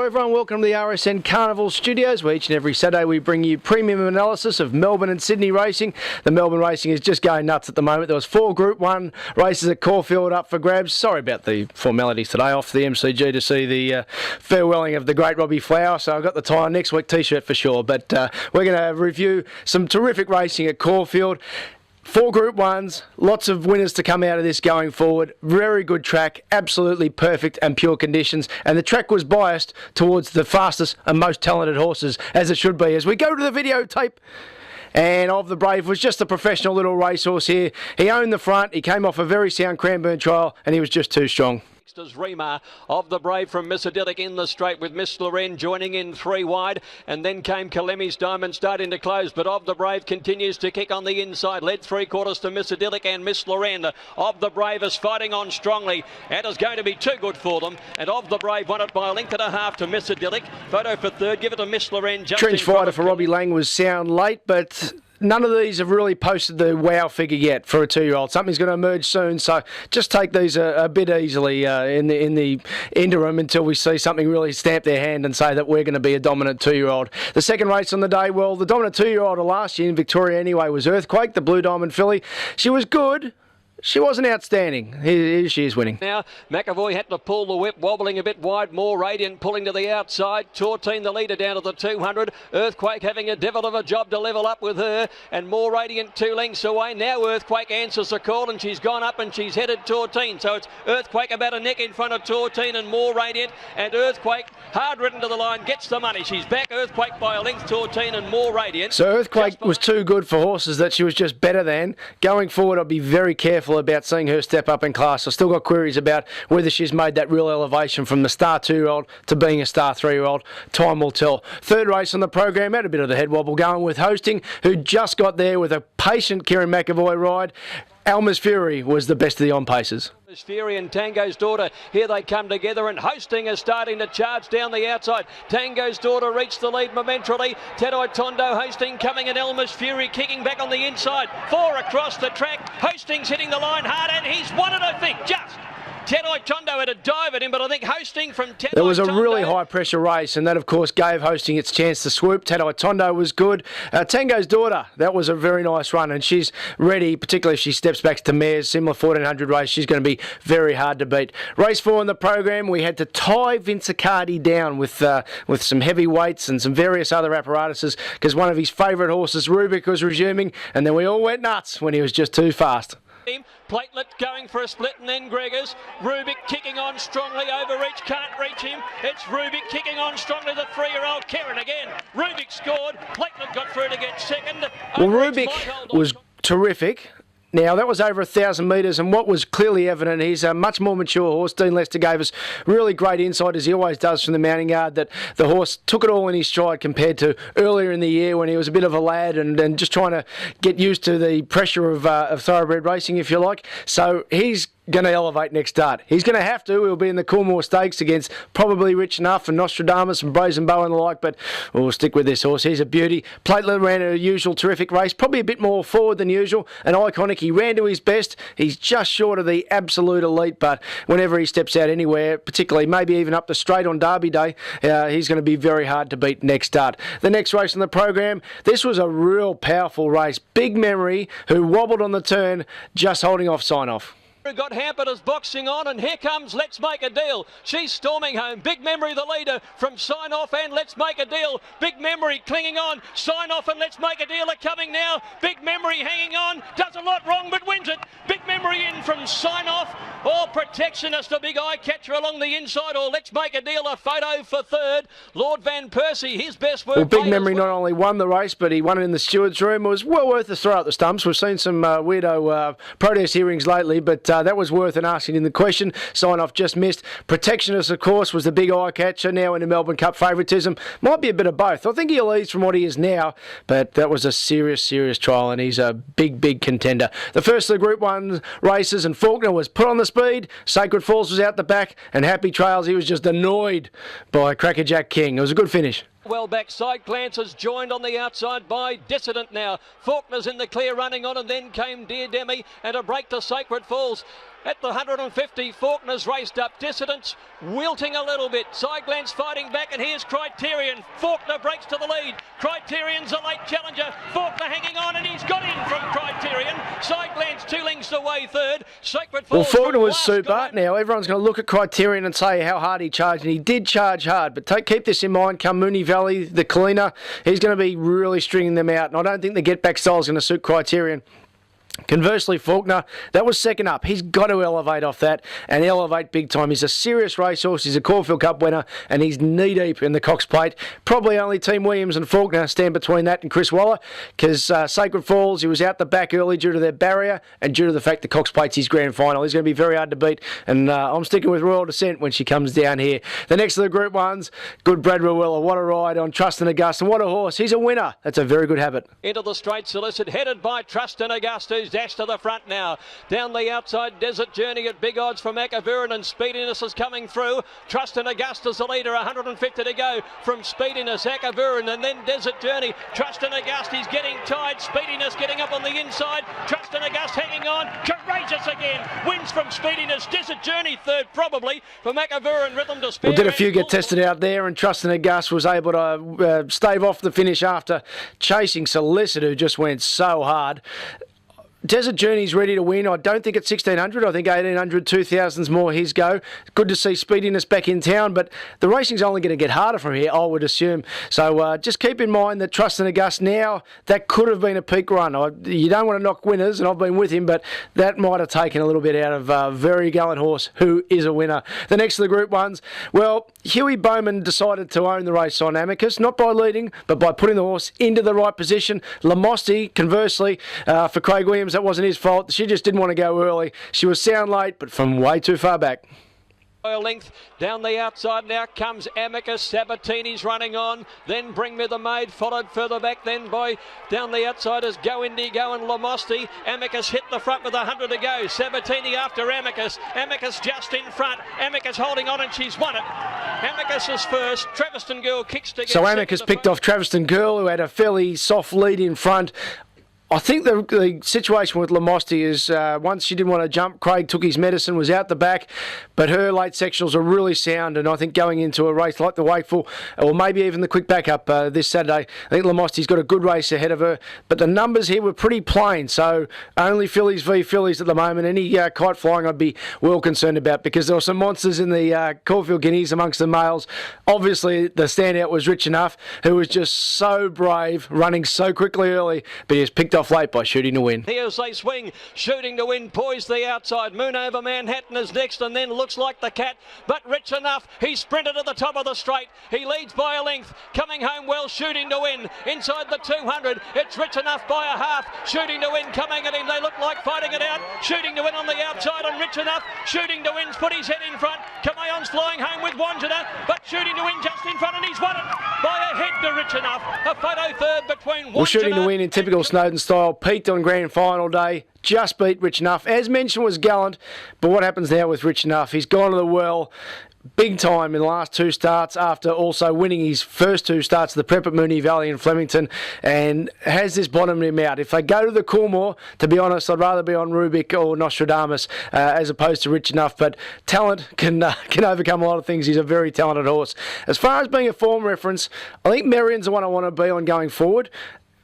everyone, welcome to the RSN Carnival Studios, where each and every Saturday we bring you premium analysis of Melbourne and Sydney racing. The Melbourne racing is just going nuts at the moment. There was 4 Group 1 races at Caulfield up for grabs. Sorry about the formalities today, off the MCG to see the farewelling of the great Robbie Flower, so I've got the tie on next week t-shirt for sure. But we're going to review some terrific racing at Caulfield. 4 Group 1s, lots of winners to come out of this going forward. Very good track, absolutely perfect and pure conditions. And the track was biased towards the fastest and most talented horses, as it should be. As we go to the videotape, and Of the Brave was just a professional little racehorse here. He owned the front, he came off a very sound Cranbourne trial, and he was just too strong. As Rima Of the Brave from Miss Idyllic in the straight with Miss Loren joining in 3 wide, and then came Kalemi's Diamond starting to close, but Of the Brave continues to kick on the inside, led 3/4 to Miss Idyllic and Miss Loren. Of the Brave is fighting on strongly, and is going to be too good for them, and Of the Brave won it by a length and a half to Miss Idyllic. Photo for third, give it to Miss Loren. Trench fighter for Robbie Lang was sound late, but none of these have really posted the wow figure yet for a 2-year-old. Something's going to emerge soon, so just take these a bit easily in the interim until we see something really stamp their hand and say that we're going to be a dominant 2-year-old. The second race on the day, well, the dominant 2-year-old of last year in Victoria anyway was Earthquake, the Blue Diamond filly. She was good. She wasn't outstanding. Here she is winning. Now, McAvoy had to pull the whip, wobbling a bit wide. More Radiant pulling to the outside. Tortine the leader down to the 200. Earthquake having a devil of a job to level up with her. And More Radiant 2 lengths away. Now Earthquake answers the call, and she's gone up and she's headed Tortine. So it's Earthquake about a neck in front of Tortine and More Radiant. And Earthquake, hard ridden to the line, gets the money. She's back. Earthquake by a length, Tortine and More Radiant. So Earthquake was too good for horses that she was just better than. Going forward, I'll be very careful about seeing her step up in class. I've still got queries about whether she's made that real elevation from the star 2-year-old to being a star 3-year-old. Time will tell. Third race on the program, had a bit of the head wobble going with Hosting, who just got there with a patient Kieran McAvoy ride. Alma's Fury was the best of the on-paces. Fury and Tango's Daughter, here they come together, and Hosting is starting to charge down the outside. Tango's Daughter reached the lead momentarily. Tedai Tondo Hosting coming, and Elmer's Fury kicking back on the inside. 4 across the track. Hosting's hitting the line hard, and he's won it, I think, just. Tedai Tondo had a dive at him, but I think Hosting from Tedai There was a Tondo, really high-pressure race, and that, of course, gave Hosting its chance to swoop. Tedai Tondo was good. Tango's Daughter, that was a very nice run, and she's ready, particularly if she steps back to mares. Similar 1400 race, she's going to be very hard to beat. Race 4 in the program, we had to tie Vince Accardi down with some heavy weights and some various other apparatuses, because one of his favourite horses, Rubik, was resuming, and then we all went nuts when he was just too fast. Platelet going for a split, and then Gregors. Rubik kicking on strongly, overreach, can't reach him. It's Rubik kicking on strongly, the 3-year-old Kieran again. Rubik scored, Platelet got through to get second. Well, Rubik was terrific. Now, that was over 1,000 metres, and what was clearly evident, he's a much more mature horse. Dean Lester gave us really great insight, as he always does from the mounting yard, that the horse took it all in his stride compared to earlier in the year when he was a bit of a lad and just trying to get used to the pressure of thoroughbred racing, if you like. So he's going to elevate next start. He's going to have to. He'll be in the Coolmore Stakes against probably Rich Enough and Nostradamus and Brazen Bow and the like, but we'll stick with this horse. He's a beauty. Platelet ran a usual terrific race, probably a bit more forward than usual, and Iconic. He ran to his best. He's just short of the absolute elite, but whenever he steps out anywhere, particularly maybe even up the straight on Derby Day, he's going to be very hard to beat next start. The next race on the program, this was a real powerful race. Big Memory, who wobbled on the turn, just holding off sign-off. Got hampered as boxing on, and here comes Let's Make a Deal. She's storming home. Big Memory the leader from Sign Off and Let's Make a Deal. Big Memory clinging on. Sign Off and Let's Make a Deal are coming now. Big Memory hanging on. Does a lot wrong but wins it. Big Memory in from Sign Off. Or Protectionist, a big eye catcher along the inside. Or Let's Make a Deal, a photo for third. Lord Van Persie, his best work. Well, Big Memory not only won the race, but he won it in the steward's room. It was well worth a throw at the stumps. We've seen some weirdo protest hearings lately, but that was worth an asking in the question. Sign Off just missed. Protectionist, of course, was the big eye catcher, now in the Melbourne Cup favouritism. Might be a bit of both. I think he'll ease from what he is now, but that was a serious trial, and he's a big contender. The first of the Group 1 races, and Faulkner was put on the speed. Sacred Falls was out the back, and Happy Trails, he was just annoyed by Crackerjack King. It was a good finish. Well back, side glances joined on the outside by Dissident now. Faulkner's in the clear running on, and then came Dear Demi, and a break to Sacred Falls. At the 150, Faulkner's raced up. Dissidence wilting a little bit. Sideglance fighting back, and here's Criterion. Faulkner breaks to the lead. Criterion's a late challenger. Faulkner hanging on, and he's got in from Criterion. Sideglance 2 lengths away third. Sacred Falls. Well, Faulkner was super. Now, everyone's going to look at Criterion and say how hard he charged, and he did charge hard. But keep this in mind, come Moonee Valley, the cleaner, he's going to be really stringing them out. And I don't think the get-back style is going to suit Criterion. Conversely, Faulkner, that was second up. He's got to elevate off that and elevate big time. He's a serious racehorse. He's a Caulfield Cup winner, and he's knee-deep in the Cox Plate. Probably only Team Williams and Faulkner stand between that and Chris Waller, because Sacred Falls, he was out the back early due to their barrier and due to the fact the Cox Plate's his grand final. He's going to be very hard to beat, and I'm sticking with Royal Descent when she comes down here. The next of the Group 1s, good Brad Ruella. What a ride on Trust and August, and what a horse. He's a winner. That's a very good habit. Into the straight, Solicit, headed by Trust and August, who's dashed to the front now. Down the outside, Desert Journey at big odds from Macavurin, and Speediness is coming through. Trust and Augusta's the leader, 150 to go from Speediness, Macavurin, and then Desert Journey. Trust and August, he's getting tied. Speediness getting up on the inside. Trust and August hanging on. Courageous again. Wins from Speediness. Desert Journey third, probably, for Macavurin. Rhythm to spare. Well, did a few get tested out there, and Trust and August was able to stave off the finish after chasing Solicit, who just went so hard. Desert Journey's ready to win. I don't think it's 1,600. I think 1,800, 2,000's more his go. Good to see Speediness back in town, but the racing's only going to get harder from here, I would assume. So just keep in mind that Trust and August now, that could have been a peak run. You don't want to knock winners, and I've been with him, but that might have taken a little bit out of a very gallant horse who is a winner. The next of the Group 1s, well, Huey Bowman decided to own the race on Amicus, not by leading, but by putting the horse into the right position. Lamosti, conversely, for Craig Williams, that wasn't his fault. She just didn't want to go early. She was sound late, but from way too far back. A length down the outside now comes Amicus. Sabatini's running on, then Bring Me the Maid, followed further back then by down the outside as Go Indigo and Lamosti. Amicus hit the front with 100 to go. Sabatini after Amicus. Amicus just in front. Amicus holding on, and she's won it. Amicus is first. Traveston Girl kicks to get So Amicus picked off Traveston Girl, who had a fairly soft lead in front. I think the situation with Lamosti is once she didn't want to jump, Craig took his medicine, was out the back, but her late sectionals are really sound, and I think going into a race like the Wakeful, or maybe even the quick backup this Saturday, I think Lamosti's got a good race ahead of her, but the numbers here were pretty plain, so only fillies v fillies at the moment. Any kite flying I'd be well concerned about, because there were some monsters in the Caulfield Guineas amongst the males. Obviously, the standout was Rich Enough, who was just so brave, running so quickly early, but he was picked off late by Shooting to Win. Here's they swing, Shooting to Win, poised the outside. Moon over Manhattan is next, and then looks like the cat, but Rich Enough, he sprinted to the top of the straight. He leads by a length, coming home well, Shooting to Win. Inside the 200, it's Rich Enough by a half. Shooting to Win coming at him, they look like fighting it out. Shooting to Win on the outside on Rich Enough. Shooting to Win's put his head in front. Kamayon's flying home with Wanjana, but Shooting to Win just in front, and he's won it by a head to Rich Enough. A photo third between Wanjana. Well, Shooting to Win in typical Snowden style, peaked on grand final day, just beat Rich Enough. As mentioned, was gallant, but what happens now with Rich Enough? He's gone to the well big time in the last two starts, after also winning his first two starts, the prep at Moonee Valley and Flemington, and has this bottomed him out. If they go to the Coolmore, to be honest, I'd rather be on Rubik or Nostradamus as opposed to Rich Enough, but talent can overcome a lot of things. He's a very talented horse. As far as being a form reference, I think Merion's the one I want to be on going forward.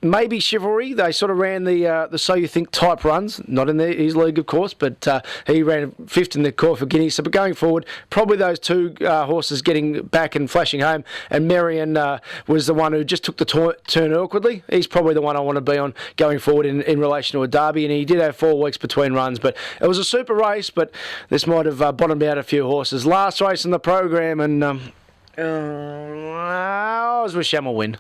Maybe Chivalry. They sort of ran the So You Think type runs, not in his league, of course, but he ran fifth in the Caulfield Guineas. So, but going forward, probably those two horses getting back and flashing home. And Merion was the one who just took the turn awkwardly. He's probably the one I want to be on going forward in relation to a derby. And he did have 4 weeks between runs, but it was a super race. But this might have bottomed out a few horses. Last race in the program, and I was with Shamel Win.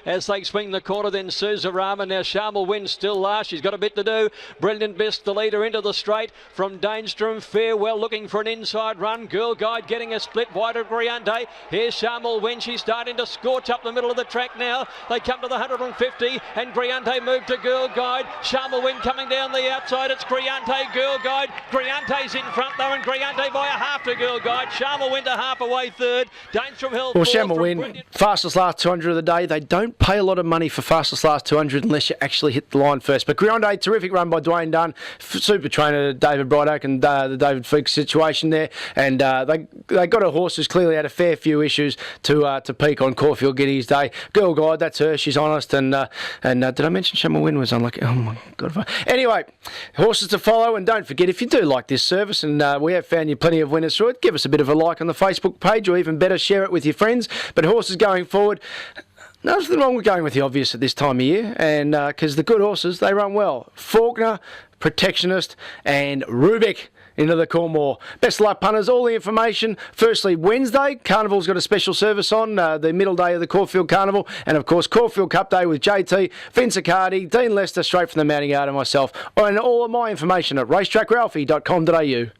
As they swing the corner, then Suzarama. Now Sharmal wins still last. She's got a bit to do. Brilliant Best, the leader, into the straight from Dainstrom. Farewell looking for an inside run. Girl Guide getting a split wide of Briante. Here's Sharmal Win. She's starting to scorch up the middle of the track now. They come to the 150, and Briante moved to Girl Guide. Sharmal Win coming down the outside. It's Briante, Girl Guide. Briante's in front though, and Briante by a half to Girl Guide. Sharmal Win to half away third. Dainstrom held. Well, Shamel Win, fastest last 200 of the day. day, they don't pay a lot of money for fastest last 200 unless you actually hit the line first. But Grande, terrific run by Dwayne Dunn, super trainer David Brightoak and the David Feeks situation there, and they got a horse who's clearly had a fair few issues to peak on Caulfield Giddy's day. Girl Guide, that's her. She's honest, and did I mention Shamma Win was unlucky? Oh my God! Anyway, horses to follow, and don't forget if you do like this service, and we have found you plenty of winners through it, give us a bit of a like on the Facebook page, or even better, share it with your friends. But horses going forward, nothing wrong with going with the obvious at this time of year, and because the good horses, they run well. Faulkner, Protectionist, and Rubik into the Cornwall. Best of luck, punters. All the information, firstly, Wednesday, Carnival's got a special service on, the middle day of the Caulfield Carnival, and of course, Caulfield Cup Day with JT, Vince Accardi, Dean Lester, straight from the mounting yard, and myself. And all of my information at racetrackralphy.com.au.